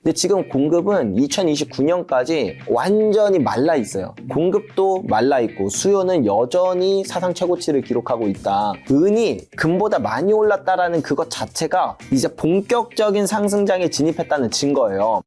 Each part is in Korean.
근데 지금 공급은 2029년까지 완전히 말라 있어요. 공급도 말라 있고 수요는 여전히 사상 최고치를 기록하고 있다. 은이 금보다 많이 올랐다라는 그것 자체가 이제 본격적인 상승장에 진입했다는 증거예요.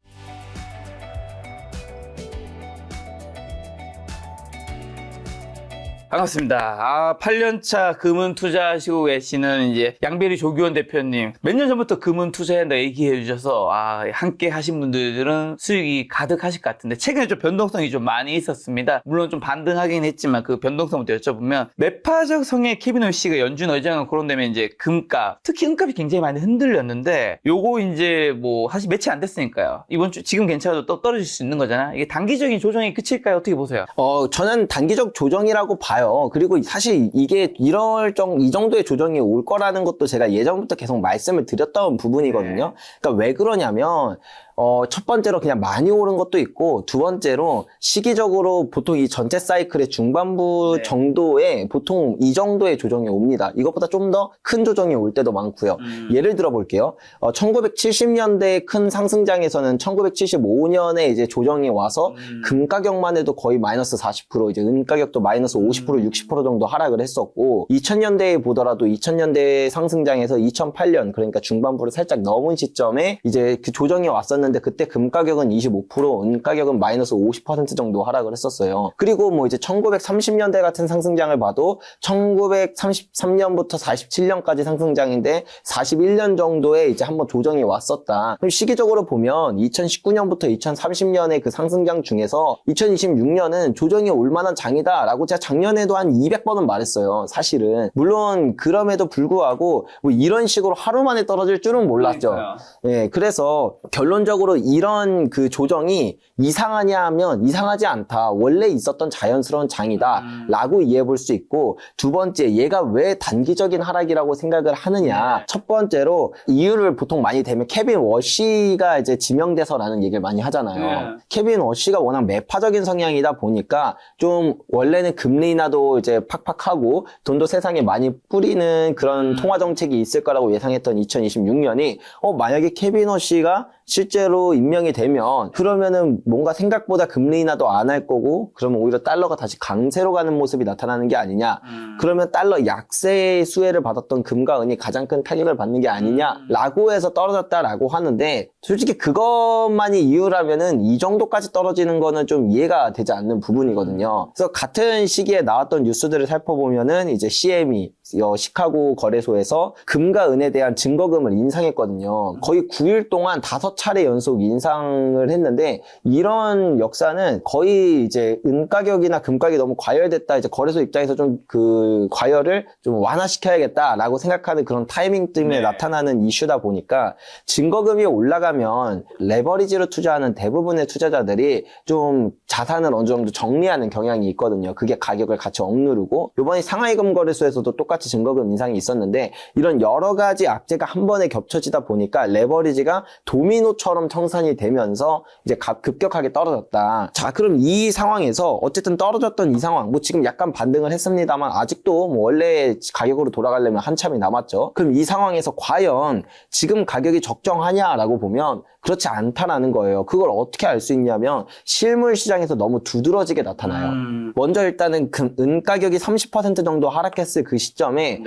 반갑습니다. 8년차 금은 투자하시고 계시는 이제 양배리 조규원 대표님. 몇 년 전부터 금은 투자한다 얘기해 주셔서, 함께 하신 분들은 수익이 가득하실 것 같은데, 최근에 좀 변동성이 좀 많이 있었습니다. 물론 좀 반등하긴 했지만, 그 변동성부터 여쭤보면, 매파적 성의 케빈 씨가 연준 의장을 거론되면 이제 금값, 특히 은값이 굉장히 많이 흔들렸는데, 요거 이제 뭐, 사실 며칠 안 됐으니까요. 이번 주, 지금 괜찮아도 또 떨어질 수 있는 거잖아. 이게 단기적인 조정이 끝일까요? 어떻게 보세요? 저는 단기적 조정이라고 봐요. 그리고 사실 이게 이 정도의 조정이 올 거라는 것도 제가 예전부터 계속 말씀을 드렸던 부분이거든요. 그러니까 왜 그러냐면, 첫 번째로 그냥 많이 오른 것도 있고, 두 번째로 시기적으로 보통 이 전체 사이클의 중반부 정도에 보통 이 정도의 조정이 옵니다. 이것보다 좀 더 큰 조정이 올 때도 많고요. 예를 들어 볼게요. 1970년대 큰 상승장에서는 1975년에 이제 조정이 와서 금 가격만 해도 거의 마이너스 40%, 이제 은 가격도 마이너스 50%, 60% 정도 하락을 했었고, 2000년대에 보더라도 2000년대 상승장에서 2008년, 그러니까 중반부를 살짝 넘은 시점에 이제 그 조정이 왔었는데, 그때 금 가격은 25%, 은 가격은 마이너스 50% 정도 하락을 했었어요. 그리고 뭐 이제 1930년대 같은 상승장을 봐도 1933년부터 47년까지 상승장인데 41년 정도에 이제 한번 조정이 왔었다. 그럼 시기적으로 보면 2019년부터 2030년의 그 상승장 중에서 2026년은 조정이 올 만한 장이다라고 제가 작년에도 한 200번은 말했어요. 사실은. 물론 그럼에도 불구하고 뭐 이런 식으로 하루 만에 떨어질 줄은 몰랐죠. 예, 그래서 결론적으로 이런 그 조정이 이상하냐 하면 이상하지 않다. 원래 있었던 자연스러운 장이다. 라고 이해해 볼 수 있고, 두 번째, 얘가 왜 단기적인 하락이라고 생각을 하느냐. 첫 번째로 이유를 보통 많이 대면 케빈 워시가 이제 지명돼서라는 얘기를 많이 하잖아요. 케빈 워시가 워낙 매파적인 성향이다 보니까 좀 원래는 금리 인하도 이제 팍팍하고 돈도 세상에 많이 뿌리는 그런 통화 정책이 있을 거라고 예상했던 2026년이 만약에 케빈 워시가 실제로 임명이 되면 그러면은 뭔가 생각보다 금리 인하도 안 할 거고, 그러면 오히려 달러가 다시 강세로 가는 모습이 나타나는 게 아니냐. 그러면 달러 약세의 수혜를 받았던 금과 은이 가장 큰 타격을 받는 게 아니냐라고 해서 떨어졌다라고 하는데, 솔직히 그것만이 이유라면은 이 정도까지 떨어지는 거는 좀 이해가 되지 않는 부분이거든요. 그래서 같은 시기에 나왔던 뉴스들을 살펴보면은 이제 CME 시카고 거래소에서 금과 은에 대한 증거금을 인상했거든요. 거의 9일 동안 5차례 연속 인상을 했는데, 이런 역사는 거의 이제 은 가격이나 금 가격이 너무 과열됐다. 이제 거래소 입장에서 좀 그 과열을 좀 완화시켜야겠다라고 생각하는 그런 타이밍 때문에 나타나는 이슈다 보니까, 증거금이 올라가면 레버리지로 투자하는 대부분의 투자자들이 좀 자산을 어느 정도 정리하는 경향이 있거든요. 그게 가격을 같이 억누르고, 이번에 상하이금 거래소에서도 똑같이 증거금 인상이 있었는데, 이런 여러 가지 악재가 한 번에 겹쳐지다 보니까 레버리지가 도미노처럼 청산이 되면서 이제 급격하게 떨어졌다. 자, 그럼 이 상황에서 어쨌든 떨어졌던 이 상황, 뭐 지금 약간 반등을 했습니다만 아직도 뭐 원래 가격으로 돌아가려면 한참이 남았죠. 그럼 이 상황에서 과연 지금 가격이 적정하냐라고 보면 그렇지 않다라는 거예요. 그걸 어떻게 알 수 있냐면 실물 시장에서 너무 두드러지게 나타나요. 먼저 일단은 은 가격이 30% 정도 하락했을 그 시점에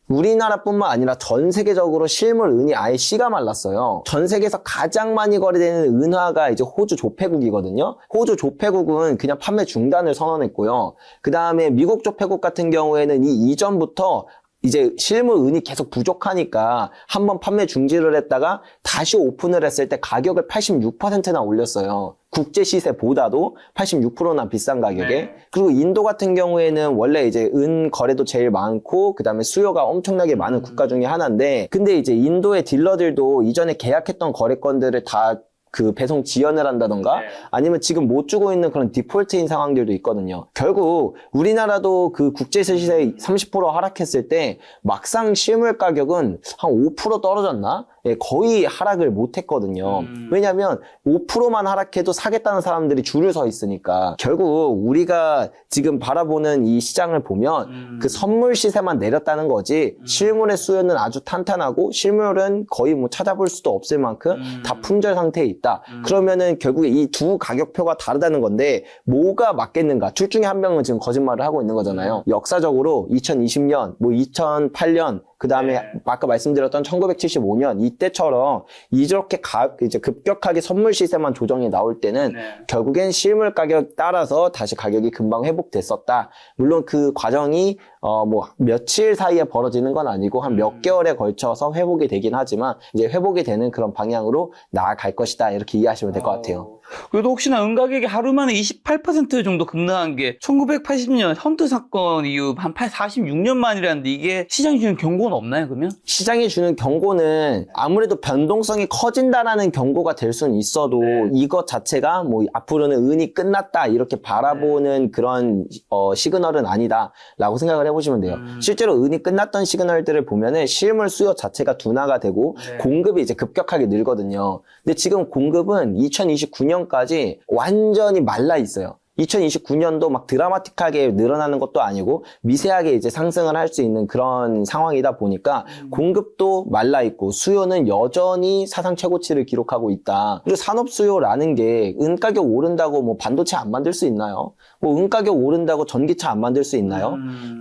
우리나라뿐만 아니라 전 세계적으로 실물 은이 아예 씨가 말랐어요. 전 세계에서 가장 많이 거래되는 은화가 이제 호주 조폐국이거든요. 호주 조폐국은 그냥 판매 중단을 선언했고요. 그 다음에 미국 조폐국 같은 경우에는 이 이전부터 이제 실물 은이 계속 부족하니까 한번 판매 중지를 했다가 다시 오픈을 했을 때 가격을 86%나 올렸어요. 국제 시세보다도 86%나 비싼 가격에. 그리고 인도 같은 경우에는 원래 이제 은 거래도 제일 많고, 그 다음에 수요가 엄청나게 많은 국가 중에 하나인데, 근데 이제 인도의 딜러들도 이전에 계약했던 거래건들을 다 그 배송 지연을 한다던가 아니면 지금 못 주고 있는 그런 디폴트인 상황들도 있거든요. 결국 우리나라도 그 국제시세 30% 하락했을 때 막상 실물 가격은 한 5% 떨어졌나? 거의 하락을 못했거든요. 왜냐하면 5%만 하락해도 사겠다는 사람들이 줄을 서 있으니까 결국 우리가 지금 바라보는 이 시장을 보면 그 선물 시세만 내렸다는 거지 실물의 수요는 아주 탄탄하고 실물은 거의 뭐 찾아볼 수도 없을 만큼 다 품절 상태에 있다. 그러면은 결국에 이 두 가격표가 다르다는 건데 뭐가 맞겠는가? 둘 중에 한 명은 지금 거짓말을 하고 있는 거잖아요. 역사적으로 2020년, 뭐 2008년 그 다음에 아까 말씀드렸던 1975년 이때처럼 이렇게 이제 급격하게 선물 시세만 조정이 나올 때는 결국엔 실물 가격 따라서 다시 가격이 금방 회복됐었다. 물론 그 과정이 뭐 며칠 사이에 벌어지는 건 아니고 한 몇 개월에 걸쳐서 회복이 되긴 하지만 이제 회복이 되는 그런 방향으로 나아갈 것이다. 이렇게 이해하시면 될 것 같아요. 그래도 혹시나 은가격이 하루 만에 28% 정도 급등한 게 1980년 헌트 사건 이후 한 46년 만이라는데 이게 시장이 주는 경고는 없나요, 그러면? 시장이 주는 경고는 아무래도 변동성이 커진다라는 경고가 될 수는 있어도 이것 자체가 뭐 앞으로는 은이 끝났다 이렇게 바라보는 그런 시그널은 아니다라고 생각을 해보시면 돼요. 실제로 은이 끝났던 시그널들을 보면은 실물 수요 자체가 둔화가 되고 공급이 이제 급격하게 늘거든요. 근데 지금 공급은 2029년까지 완전히 말라 있어요. 2029년도 막 드라마틱하게 늘어나는 것도 아니고 미세하게 이제 상승을 할 수 있는 그런 상황이다 보니까 공급도 말라 있고 수요는 여전히 사상 최고치를 기록하고 있다. 그리고 산업 수요라는 게 은 가격 오른다고 뭐 반도체 안 만들 수 있나요? 뭐 은 가격 오른다고 전기차 안 만들 수 있나요?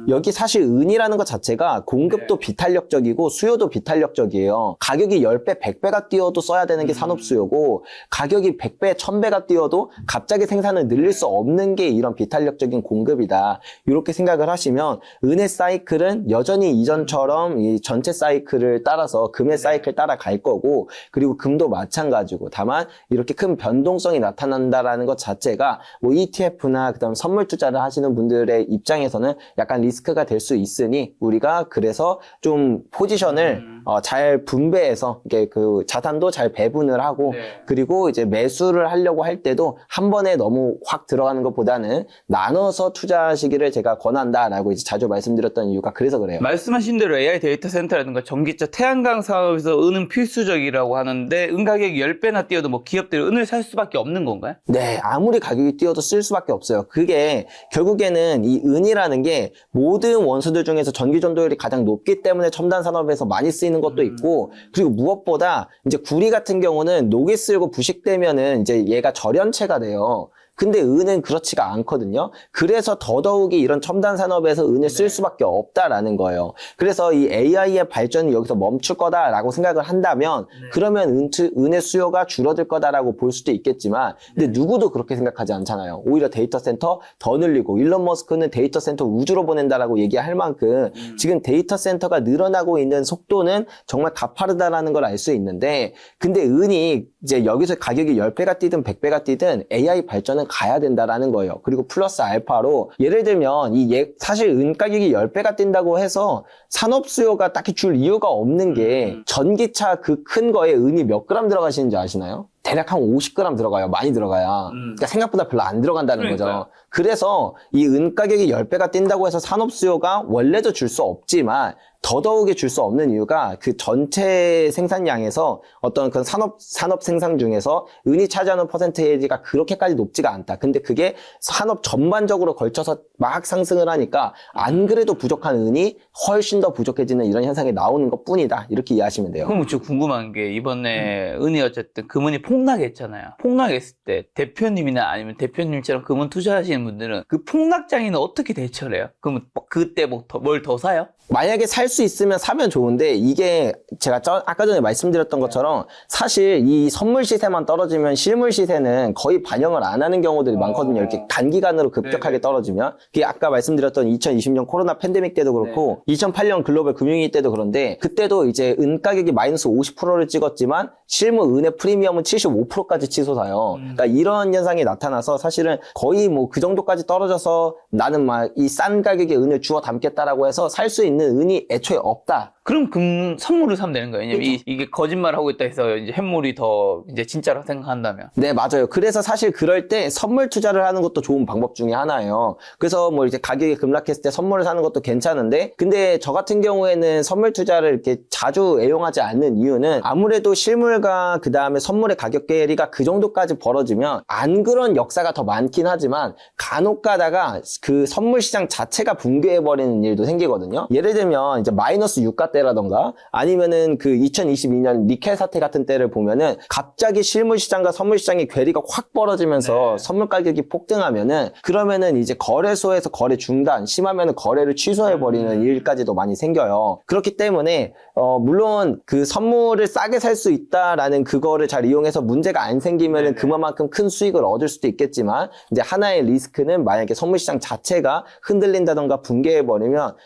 여기 사실 은이라는 것 자체가 공급도 비탄력적이고 수요도 비탄력적이에요. 가격이 10배, 100배가 뛰어도 써야 되는 게 산업 수요고 가격이 100배, 1000배가 뛰어도 갑자기 생산을 늘릴 수 없는 게 이런 비탄력적인 공급이다. 이렇게 생각을 하시면 은의 사이클은 여전히 이전처럼 이 전체 사이클을 따라서 금의 사이클 따라갈 거고 그리고 금도 마찬가지고 다만 이렇게 큰 변동성이 나타난다라는 것 자체가 뭐 ETF나 그다음 선물 투자를 하시는 분들의 입장에서는 약간 리스크가 될 수 있으니 우리가 그래서 좀 포지션을 잘 분배해서 이게 그 자산도 잘 배분을 하고 그리고 이제 매수를 하려고 할 때도 한 번에 너무 확 들어가는 것보다는 나눠서 투자하시기를 제가 권한다라고 이제 자주 말씀드렸던 이유가 그래서 그래요. 말씀하신 대로 AI 데이터 센터라든가 전기차, 태양광 사업에서 은은 필수적이라고 하는데 은 가격이 10배나 뛰어도 뭐 기업들이 은을 살 수밖에 없는 건가요? 네, 아무리 가격이 뛰어도 쓸 수밖에 없어요. 그게 결국에는 이 은이라는 게 모든 원소들 중에서 전기 전도율이 가장 높기 때문에 첨단 산업에서 많이 쓰이는 것도 있고 그리고 무엇보다 이제 구리 같은 경우는 녹이 쓸고 부식되면은 이제 얘가 절연체가 돼요. 근데 은은 그렇지가 않거든요. 그래서 더더욱이 이런 첨단 산업에서 은을 쓸 수밖에 없다라는 거예요. 그래서 이 AI의 발전이 여기서 멈출 거다라고 생각을 한다면 그러면 은의 수요가 줄어들 거다라고 볼 수도 있겠지만 근데 누구도 그렇게 생각하지 않잖아요. 오히려 데이터 센터 더 늘리고 일론 머스크는 데이터 센터 우주로 보낸다라고 얘기할 만큼 지금 데이터 센터가 늘어나고 있는 속도는 정말 가파르다라는 걸 알 수 있는데 근데 은이 이제 여기서 가격이 10배가 뛰든 100배가 뛰든 AI 발전은 가야 된다라는 거예요. 그리고 플러스 알파로 예를 들면 사실 은 가격이 10배가 뛴다고 해서 산업 수요가 딱히 줄 이유가 없는 게 전기차 그 큰 거에 은이 몇 그램 들어가시는지 아시나요? 대략 한 50g 들어가요. 많이 들어가야. 그러니까 생각보다 별로 안 들어간다는 거죠. 그래서 이 은 가격이 10배가 뛴다고 해서 산업 수요가 원래도 줄 수 없지만 더더욱이 줄 수 없는 이유가 그 전체 생산량에서 어떤 그 산업 생산 중에서 은이 차지하는 퍼센테이지가 그렇게까지 높지가 않다. 근데 그게 산업 전반적으로 걸쳐서 막 상승을 하니까 안 그래도 부족한 은이 훨씬 더 부족해지는 이런 현상이 나오는 것 뿐이다. 이렇게 이해하시면 돼요. 그럼 저 궁금한 게 이번에 은이 어쨌든 금은이 폭락했잖아요. 폭락했을 때 대표님이나 아니면 대표님처럼 금은 투자하시는 분들은 그 폭락장에는 어떻게 대처를 해요? 그럼 그때 뭐 뭘 더 사요? 만약에 살 수 있으면 사면 좋은데 이게 제가 아까 전에 말씀드렸던 것처럼 사실 이 선물 시세만 떨어지면 실물 시세는 거의 반영을 안 하는 경우들이 많거든요. 이렇게 단기간으로 급격하게 떨어지면 그게 아까 말씀드렸던 2020년 코로나 팬데믹 때도 그렇고 2008년 글로벌 금융위기 때도 그런데 그때도 이제 은 가격이 마이너스 50%를 찍었지만 실물 은의 프리미엄은 75%까지 치솟아요. 그러니까 이런 현상이 나타나서 사실은 거의 뭐 그 정도까지 떨어져서 나는 막 이 싼 가격에 은을 주워 담겠다라고 해서 살 수 있는 은이 애초에 없다. 그럼 선물을 사면 되는 거예요. 왜냐면 이게 거짓말하고 있다 해서 이제 햇물이 더 이제 진짜로 생각한다면. 네, 맞아요. 그래서 사실 그럴 때 선물 투자를 하는 것도 좋은 방법 중에 하나예요. 그래서 뭐 이제 가격이 급락했을 때 선물을 사는 것도 괜찮은데, 근데 저 같은 경우에는 선물 투자를 이렇게 자주 애용하지 않는 이유는 아무래도 실물과 그 다음에 선물의 가격 괴리가 그 정도까지 벌어지면 안 그런 역사가 더 많긴 하지만 간혹 가다가 그 선물 시장 자체가 붕괴해버리는 일도 생기거든요. 예를 들면 이제 마이너스 유가 때라던가 아니면은 그 2022년 니켈 사태 같은 때를 보면은 갑자기 실물 시장과 선물 시장의 괴리가 확 벌어지면서 선물 가격이 폭등하면은 그러면은 이제 거래소에서 거래 중단, 심하면은 거래를 취소해버리는 일까지도 많이 생겨요. 그렇기 때문에 물론 그 선물을 싸게 살 수 있다라는 그거를 잘 이용해서 문제가 안 생기면은 그만큼 큰 수익을 얻을 수도 있겠지만 이제 하나의 리스크는 만약에 선물 시장 자체가 흔들린다던가 붕괴해버리면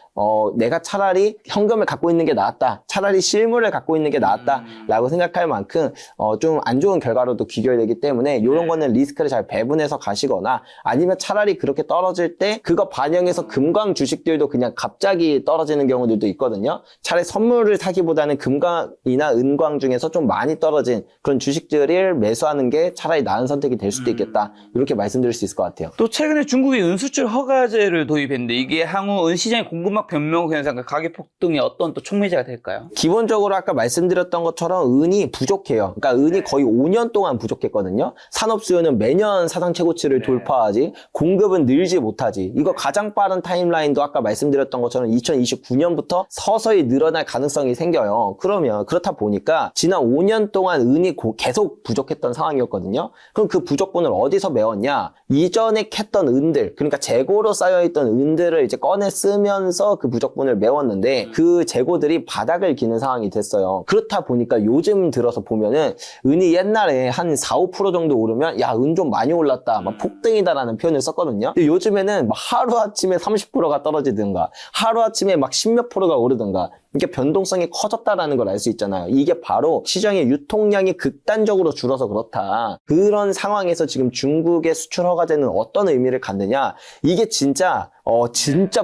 내가 차라리 현금을 갖고 있는 게 낫다, 차라리 실물을 갖고 있는 게 낫다 라고 생각할 만큼 좀 안 좋은 결과로도 귀결되기 때문에 이런 거는 리스크를 잘 배분해서 가시거나 아니면 차라리 그렇게 떨어질 때 그거 반영해서 금광 주식들도 그냥 갑자기 떨어지는 경우들도 있거든요. 차라리 선물을 사기보다는 금광이나 은광 중에서 좀 많이 떨어진 그런 주식들을 매수하는 게 차라리 나은 선택이 될 수도 있겠다, 이렇게 말씀드릴 수 있을 것 같아요. 또 최근에 중국이 은수출 허가제를 도입했는데 이게 향후 은시장의 공급망 변명 현상과 가격 폭등의 어떤 또 촉매제가 될까요? 기본적으로 아까 말씀드렸던 것처럼 은이 부족해요. 그러니까 은이 거의 5년 동안 부족했거든요. 산업 수요는 매년 사상 최고치를 돌파하지, 공급은 늘지 못하지. 이거 가장 빠른 타임라인도 아까 말씀드렸던 것처럼 2029년부터 서서히 늘어날 가능성이 생겨요. 그러면 그렇다 보니까 지난 5년 동안 은이 계속 부족했던 상황이었거든요. 그럼 그 부족분을 어디서 메웠냐? 이전에 캤던 은들, 그러니까 재고로 쌓여있던 은들을 이제 꺼내 쓰면서 그 부족분을 메웠는데 그 재고들이 바닥을 기는 상황이 됐어요. 그렇다 보니까 요즘 들어서 보면은 은이 옛날에 한 4, 5% 정도 오르면 야, 은 좀 많이 올랐다, 막 폭등이다라는 표현을 썼거든요. 근데 요즘에는 막 하루아침에 30%가 떨어지든가 하루아침에 막 10몇 %가 오르든가 이게 변동성이 커졌다라는 걸 알 수 있잖아요. 이게 바로 시장의 유통량이 극단적으로 줄어서 그렇다. 그런 상황에서 지금 중국의 수출 허가제는 어떤 의미를 갖느냐? 이게 진짜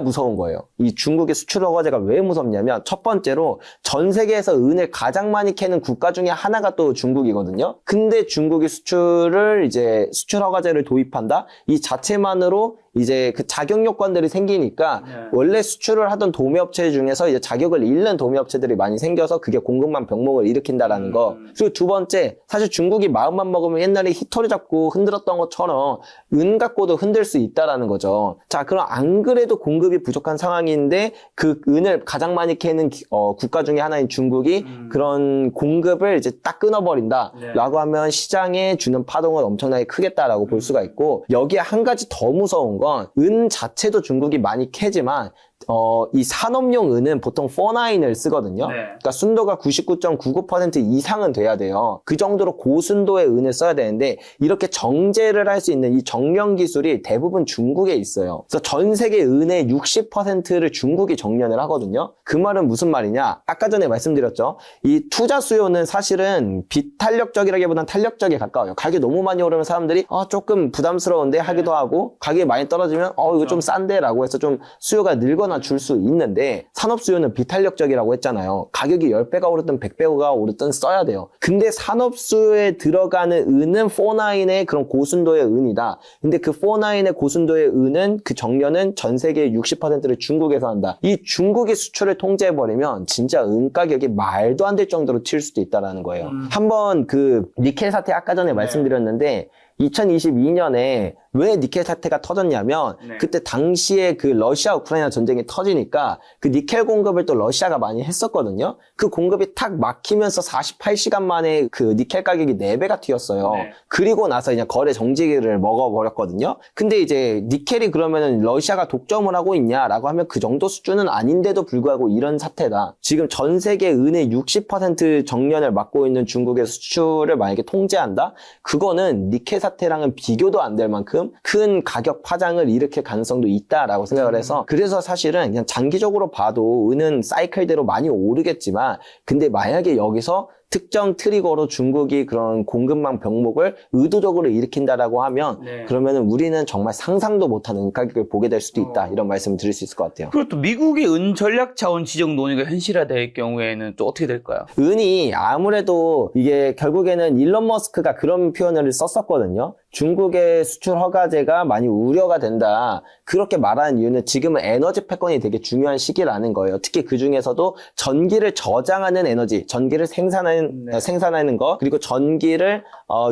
무서운 거예요. 이 중국의 수출 허가제가 왜 무섭냐면 첫 번째로 전 세계에서 은을 가장 많이 캐는 국가 중에 하나가 또 중국이거든요. 근데 중국이 수출 허가제를 도입한다? 이 자체만으로 이제 그 자격 요건들이 생기니까 원래 수출을 하던 도매업체 중에서 이제 자격을 잃는 도매업체들이 많이 생겨서 그게 공급망 병목을 일으킨다라는 거. 그리고 두 번째, 사실 중국이 마음만 먹으면 옛날에 히토리 잡고 흔들었던 것처럼 은 갖고도 흔들 수 있다라는 거죠. 자, 그럼 안 그래도 공급이 부족한 상황인데 그 은을 가장 많이 캐는 국가 중에 하나인 중국이 그런 공급을 이제 딱 끊어버린다라고 하면 시장에 주는 파동은 엄청나게 크겠다라고 볼 수가 있고, 여기에 한 가지 더 무서운 건 은 자체도 중국이 많이 캐지만 이 산업용 은은 보통 49을 쓰거든요. 그러니까 순도가 99.99% 이상은 돼야 돼요. 그 정도로 고순도의 은을 써야 되는데 이렇게 정제를 할 수 있는 이 정령 기술이 대부분 중국에 있어요. 그래서 전 세계 은의 60%를 중국이 정년을 하거든요. 그 말은 무슨 말이냐? 아까 전에 말씀드렸죠. 이 투자 수요는 사실은 비탄력적이라기보다는 탄력적에 가까워요. 가격이 너무 많이 오르면 사람들이 조금 부담스러운데 하기도 하고, 가격이 많이 떨어지면 이거 좀 싼데 라고 해서 좀 수요가 늘거나 줄 수 있는데, 산업 수요는 비탄력적이라고 했잖아요. 가격이 10배가 오르든 100배가 오르든 써야 돼요. 근데 산업 수요에 들어가는 은은 49의 그런 고순도의 은이다. 근데 그 49의 고순도의 은은 그 정년은 전 세계의 60%를 중국에서 한다. 이 중국이 수출을 통제해버리면 진짜 은 가격이 말도 안 될 정도로 튈 수도 있다라는 거예요. 한번 그 니켈 사태 아까 전에 말씀드렸는데 2022년에 왜 니켈 사태가 터졌냐면 그때 당시에 그 러시아 우크라이나 전쟁이 터지니까 그 니켈 공급을 또 러시아가 많이 했었거든요. 그 공급이 탁 막히면서 48시간 만에 그 니켈 가격이 4배가 튀었어요. 그리고 나서 이제 거래 정지를 먹어버렸거든요. 근데 이제 니켈이 그러면은 러시아가 독점을 하고 있냐라고 하면 그 정도 수준은 아닌데도 불구하고 이런 사태다. 지금 전 세계 은의 60% 정년을 맡고 있는 중국의 수출을 만약에 통제한다? 그거는 니켈 사태랑은 비교도 안 될 만큼 큰 가격 파장을 일으킬 가능성도 있다라고 생각을 해서, 그래서 사실은 그냥 장기적으로 봐도 은은 사이클대로 많이 오르겠지만, 근데 만약에 여기서 특정 트리거로 중국이 그런 공급망 병목을 의도적으로 일으킨다라고 하면 네. 그러면은 우리는 정말 상상도 못한 은가격을 보게 될 수도 있다. 이런 말씀을 드릴 수 있을 것 같아요. 그리고 또 미국의 은 전략 자원 지정 논의가 현실화될 경우에는 또 어떻게 될까요? 은이 아무래도 이게 결국에는 일론 머스크가 그런 표현을 썼었거든요. 중국의 수출 허가제가 많이 우려가 된다. 그렇게 말하는 이유는 지금은 에너지 패권이 되게 중요한 시기라는 거예요. 특히 그 중에서도 전기를 저장하는 에너지, 전기를 생산하는 거, 그리고 전기를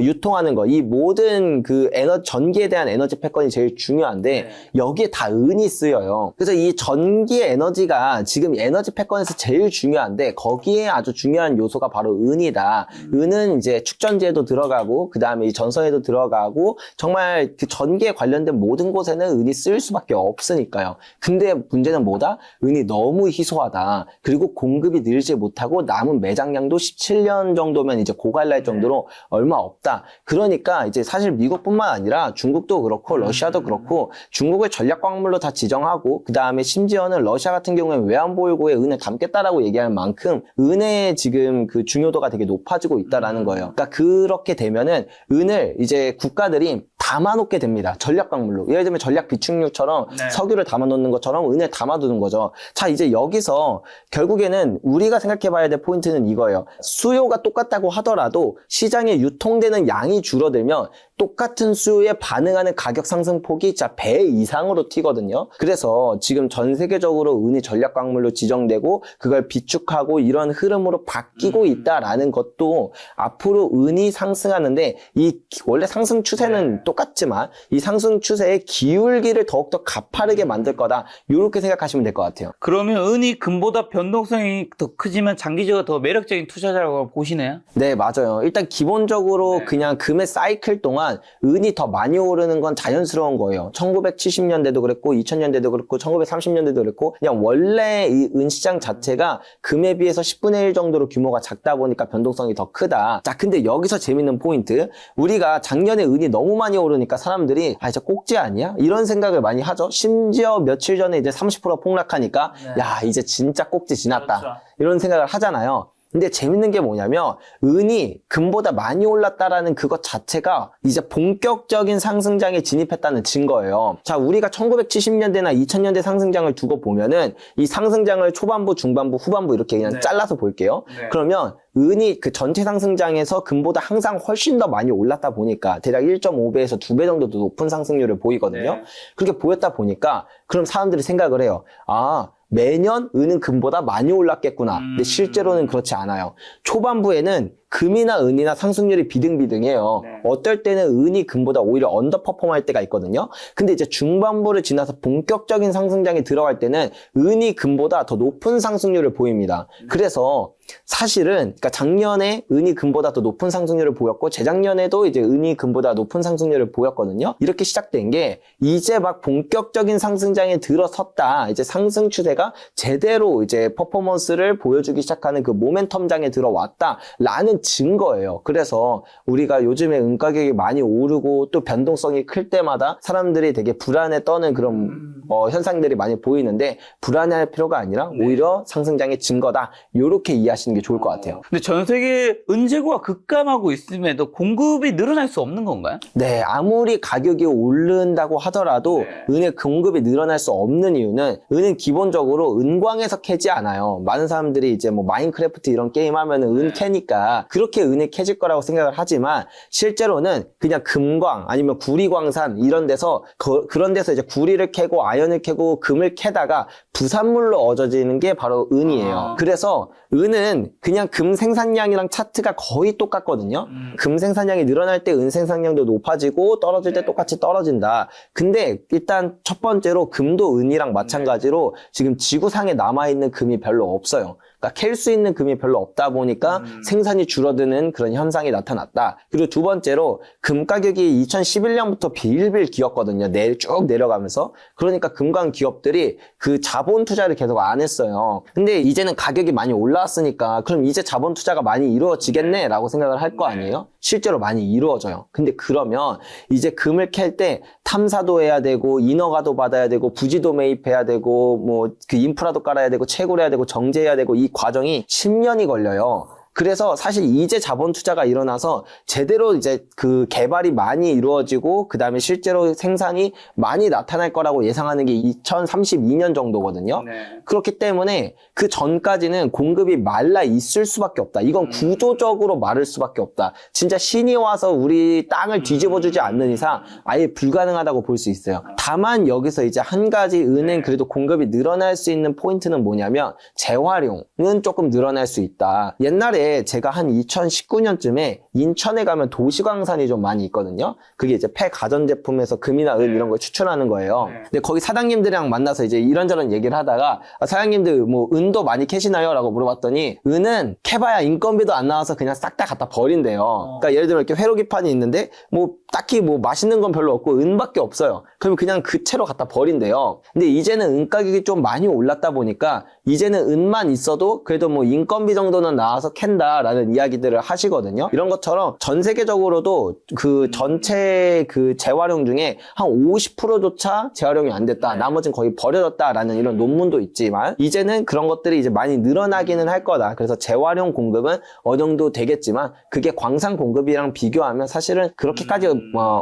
유통하는 거, 이 모든 그 전기에 대한 에너지 패권이 제일 중요한데 여기에 다 은이 쓰여요. 그래서 이 전기의 에너지가 지금 에너지 패권에서 제일 중요한데 거기에 아주 중요한 요소가 바로 은이다. 은은 이제 축전지에도 들어가고 그 다음에 이 전선에도 들어가고 정말 그 전기에 관련된 모든 곳에는 은이 쓰일 수밖에 없으니까요. 근데 문제는 뭐다? 은이 너무 희소하다. 그리고 공급이 늘지 못하고 남은 매장량도 17년 정도면 이제 고갈날 정도로 얼마 없다. 그러니까 이제 사실 미국뿐만 아니라 중국도 그렇고 러시아도 그렇고 중국을 전략광물로 다 지정하고 그 다음에 심지어는 러시아 같은 경우에는 외환보유고에 은을 담겠다라고 얘기할 만큼 은의 지금 그 중요도가 되게 높아지고 있다라는 거예요. 그러니까 그렇게 되면은 은을 이제 국가들이 담아놓게 됩니다. 전략광물로. 예를 들면 전략 비축유처럼 석유를 담아놓는 것처럼 은을 담아두는 거죠. 자, 이제 여기서 결국에는 우리가 생각해봐야 될 포인트는 이거예요. 수요가 똑같다고 하더라도 시장에 유통되는 양이 줄어들면 똑같은 수요에 반응하는 가격 상승폭이 진짜 배 이상으로 튀거든요. 그래서 지금 전 세계적으로 은이 전략광물로 지정되고 그걸 비축하고 이런 흐름으로 바뀌고 있다라는 것도 앞으로 은이 상승하는데 이 원래 상승 추세는 똑같지만 이 상승 추세의 기울기를 더욱더 가파르게 만들 거다. 이렇게 생각하시면 될 것 같아요. 그러면 은이 금보다 변동성이 더 크지만 장기적으로 더 매력적인 투자자라고 보시네요? 네, 맞아요. 일단 기본적으로 그냥 금의 사이클 동안 은이 더 많이 오르는 건 자연스러운 거예요. 1970년대도 그랬고 2000년대도 그랬고 1930년대도 그랬고 그냥 원래 이 은 시장 자체가 금에 비해서 10분의 1 정도로 규모가 작다 보니까 변동성이 더 크다. 자, 근데 여기서 재밌는 포인트. 우리가 작년에 은이 너무 많이 오르니까 사람들이 아, 이제 꼭지 아니야? 이런 생각을 많이 하죠. 심지어 며칠 전에 이제 30% 폭락하니까 야, 이제 진짜 꼭지 지났다. 그렇죠. 이런 생각을 하잖아요. 근데 재밌는 게 뭐냐면 은이 금보다 많이 올랐다라는 그것 자체가 이제 본격적인 상승장에 진입했다는 증거예요. 자, 우리가 1970년대나 2000년대 상승장을 두고 보면은 이 상승장을 초반부, 중반부, 후반부 이렇게 그냥 잘라서 볼게요. 그러면 은이 그 전체 상승장에서 금보다 항상 훨씬 더 많이 올랐다 보니까 대략 1.5배에서 2배 정도 더 높은 상승률을 보이거든요. 그렇게 보였다 보니까 그럼 사람들이 생각을 해요. 아, 매년 은은 금보다 많이 올랐겠구나. 근데 실제로는 그렇지 않아요. 초반부에는 금이나 은이나 상승률이 비등비등해요. 어떨 때는 은이 금보다 오히려 언더퍼폼할 때가 있거든요. 근데 이제 중반부를 지나서 본격적인 상승장에 들어갈 때는 은이 금보다 더 높은 상승률을 보입니다. 그래서 사실은 그러니까 작년에 은이 금보다 더 높은 상승률을 보였고 재작년에도 이제 은이 금보다 높은 상승률을 보였거든요. 이렇게 시작된 게 이제 막 본격적인 상승장에 들어섰다. 이제 상승 추세가 제대로 이제 퍼포먼스를 보여주기 시작하는 그 모멘텀장에 들어왔다라는 증거예요. 그래서 우리가 요즘에 은 가격이 많이 오르고 또 변동성이 클 때마다 사람들이 되게 불안에 떠는 그런 현상들이 많이 보이는데 불안해할 필요가 아니라 오히려 상승장의 증거다. 이렇게 이해하시는 게 좋을 것 같아요. 근데 전 세계 은 재고가 급감하고 있음에도 공급이 늘어날 수 없는 건가요? 네, 아무리 가격이 오른다고 하더라도 은의 공급이 늘어날 수 없는 이유는 은은 기본적으로 은광에서 캐지 않아요. 많은 사람들이 이제 뭐 마인크래프트 이런 게임 하면은 은 캐니까 그렇게 은이 캐질 거라고 생각을 하지만 실제로는 그냥 금광 아니면 구리광산 이런 데서 그런 데서 이제 구리를 캐고 아연을 캐고 금을 캐다가 부산물로 얻어지는 게 바로 은이에요. 그래서 은은 그냥 금 생산량이랑 차트가 거의 똑같거든요. 금 생산량이 늘어날 때 은 생산량도 높아지고 떨어질 때 똑같이 떨어진다. 근데 일단 첫 번째로 금도 은이랑 마찬가지로 지금 지구상에 남아있는 금이 별로 없어요. 그러니까 캘 수 있는 금이 별로 없다 보니까 생산이 줄어드는 그런 현상이 나타났다. 그리고 두 번째로 금 가격이 2011년부터 빌빌 기었거든요. 쭉 내려가면서. 그러니까 금광 기업들이 그 자본 투자를 계속 안 했어요. 근데 이제는 가격이 많이 올라왔으니까 그럼 이제 자본 투자가 많이 이루어지겠네 라고 생각을 할 거 아니에요? 실제로 많이 이루어져요. 근데 그러면 이제 금을 캘 때 탐사도 해야 되고 인허가도 받아야 되고 부지도 매입해야 되고 뭐 그 인프라도 깔아야 되고 채굴해야 되고 정제해야 되고 이 과정이 10년이 걸려요. 그래서 사실 이제 자본 투자가 일어나서 제대로 이제 그 개발이 많이 이루어지고 그 다음에 실제로 생산이 많이 나타날 거라고 예상하는 게 2032년 정도거든요. 네. 그렇기 때문에 그 전까지는 공급이 말라 있을 수밖에 없다. 이건 구조적으로 마를 수밖에 없다. 진짜 신이 와서 우리 땅을 뒤집어주지 않는 이상 아예 불가능하다고 볼 수 있어요. 다만 여기서 이제 한 가지 은행 그래도 공급이 늘어날 수 있는 포인트는 뭐냐면 재활용은 조금 늘어날 수 있다. 옛날에 제가 한 2019년쯤에 인천에 가면 도시광산이 좀 많이 있거든요. 그게 이제 폐가전제품에서 금이나 은 이런 걸 추출하는 거예요. 근데 거기 사장님들이랑 만나서 이제 이런저런 얘기를 하다가 사장님들 뭐 은도 많이 캐시나요? 라고 물어봤더니 은은 캐봐야 인건비도 안 나와서 그냥 싹 다 갖다 버린대요. 그러니까 예를 들어 이렇게 회로기판이 있는데 뭐 딱히 뭐 맛있는 건 별로 없고 은밖에 없어요. 그러면 그냥 그 채로 갖다 버린대요. 근데 이제는 은 가격이 좀 많이 올랐다 보니까 이제는 은만 있어도 그래도 뭐 인건비 정도는 나와서 캔다라는 이야기들을 하시거든요. 이런 것처럼 전 세계적으로도 그 전체 그 재활용 중에 한 50%조차 재활용이 안 됐다. 나머지는 거의 버려졌다라는 이런 논문도 있지만 이제는 그런 것들이 이제 많이 늘어나기는 할 거다. 그래서 재활용 공급은 어느 정도 되겠지만 그게 광산 공급이랑 비교하면 사실은 그렇게까지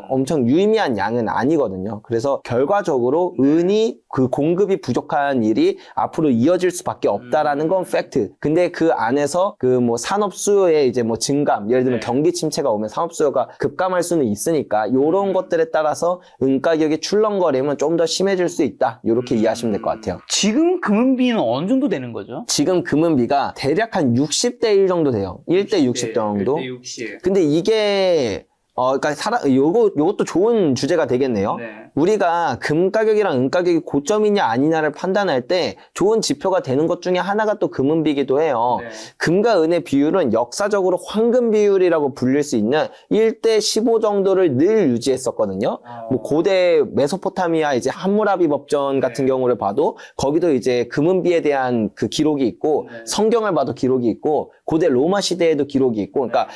엄청 유의미한 양은 아니거든요. 그래서 결과적으로 은이 그 공급이 부족한 일이 앞으로 이어질 수밖에 없다라는 건 팩트. 근데 그 안에서 그 뭐 산업 수요의 이제 뭐 증감, 예를 들면 경기 침체가 오면 산업 수요가 급감할 수는 있으니까 요런 것들에 따라서 은 가격이 출렁거리면 좀 더 심해질 수 있다. 요렇게 이해하시면 될 것 같아요. 지금 금은비는 어느 정도 되는 거죠? 지금 금은비가 대략 한 60대 1 정도 돼요. 1대 60 정도. 1대 60. 근데 이게 그러니까 요것도 좋은 주제가 되겠네요. 네. 우리가 금 가격이랑 은 가격이 고점이냐 아니냐를 판단할 때 좋은 지표가 되는 것 중에 하나가 또 금은비기도 해요. 네. 금과 은의 비율은 역사적으로 황금 비율이라고 불릴 수 있는 1대 15 정도를 늘 유지했었거든요. 뭐 고대 메소포타미아 이제 함무라비 법전 같은 경우를 봐도 거기도 이제 금은비에 대한 그 기록이 있고 성경을 봐도 기록이 있고 고대 로마 시대에도 기록이 있고 그러니까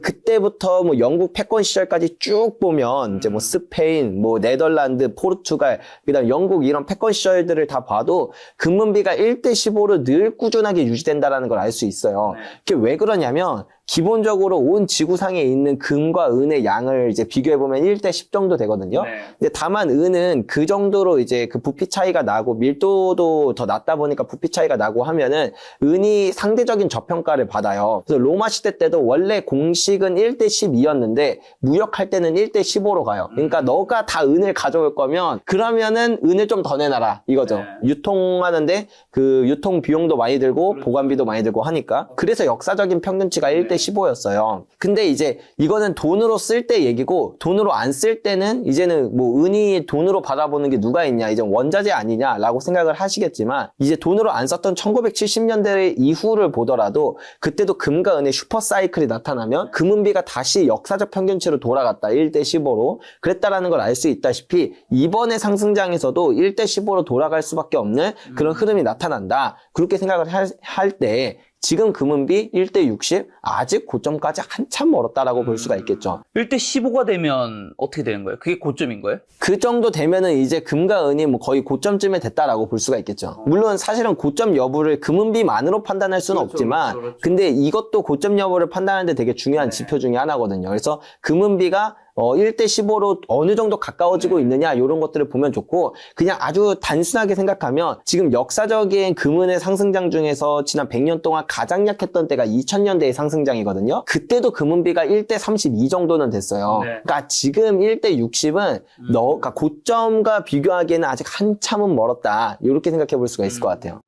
그때부터 뭐 영국 패권 시절까지 쭉 보면 이제 뭐 스페인, 뭐 네덜란드, 포르투갈, 그다음 영국 이런 패권 시절들을 다 봐도 금은비가 1대 15로 늘 꾸준하게 유지된다라는 걸 알 수 있어요. 그게 왜 그러냐면 기본적으로 온 지구상에 있는 금과 은의 양을 이제 비교해보면 1대 10 정도 되거든요. 네. 근데 다만 은은 그 정도로 이제 그 부피 차이가 나고 밀도도 더 낮다 보니까 부피 차이가 나고 하면은 은이 상대적인 저평가를 받아요. 그래서 로마 시대 때도 원래 공식은 1대 12였는데 무역할 때는 1대 15로 가요. 그러니까 너가 다 은을 가져올 거면 그러면은 은을 좀 더 내놔라 이거죠. 유통하는데 그 유통 비용도 많이 들고 보관비도 많이 들고 하니까 그래서 역사적인 평균치가 1대 15였어요. 근데 이제 이거는 돈으로 쓸 때 얘기고 돈으로 안 쓸 때는 이제는 뭐 은이 돈으로 받아보는 게 누가 있냐 이제 원자재 아니냐라고 생각을 하시겠지만 이제 돈으로 안 썼던 1970년대 이후를 보더라도 그때도 금과 은의 슈퍼사이클이 나타나면 금은비가 다시 역사적 평균치로 돌아갔다 1대 15로 그랬다라는 걸 알 수 있다시피 이번에 상승장에서도 1대 15로 돌아갈 수밖에 없는 그런 흐름이 나타난다. 그렇게 생각을 할 때 지금 금은비 1대 60 아직 고점까지 한참 멀었다라고 볼 수가 있겠죠. 1대 15가 되면 어떻게 되는 거예요? 그게 고점인 거예요? 그 정도 되면은 이제 금과 은이 뭐 거의 고점쯤에 됐다라고 볼 수가 있겠죠. 물론 사실은 고점 여부를 금은비만으로 판단할 수는 없지만 근데 이것도 고점 여부를 판단하는데 되게 중요한 지표 중에 하나거든요. 그래서 금은비가 1대 15로 어느 정도 가까워지고 있느냐 이런 것들을 보면 좋고 그냥 아주 단순하게 생각하면 지금 역사적인 금은의 상승장 중에서 지난 100년 동안 가장 약했던 때가 2000년대의 상승장이거든요. 그때도 금은비가 1대 32 정도는 됐어요. 그러니까 지금 1대 60은 그러니까 고점과 비교하기에는 아직 한참은 멀었다. 이렇게 생각해 볼 수가 있을 것 같아요.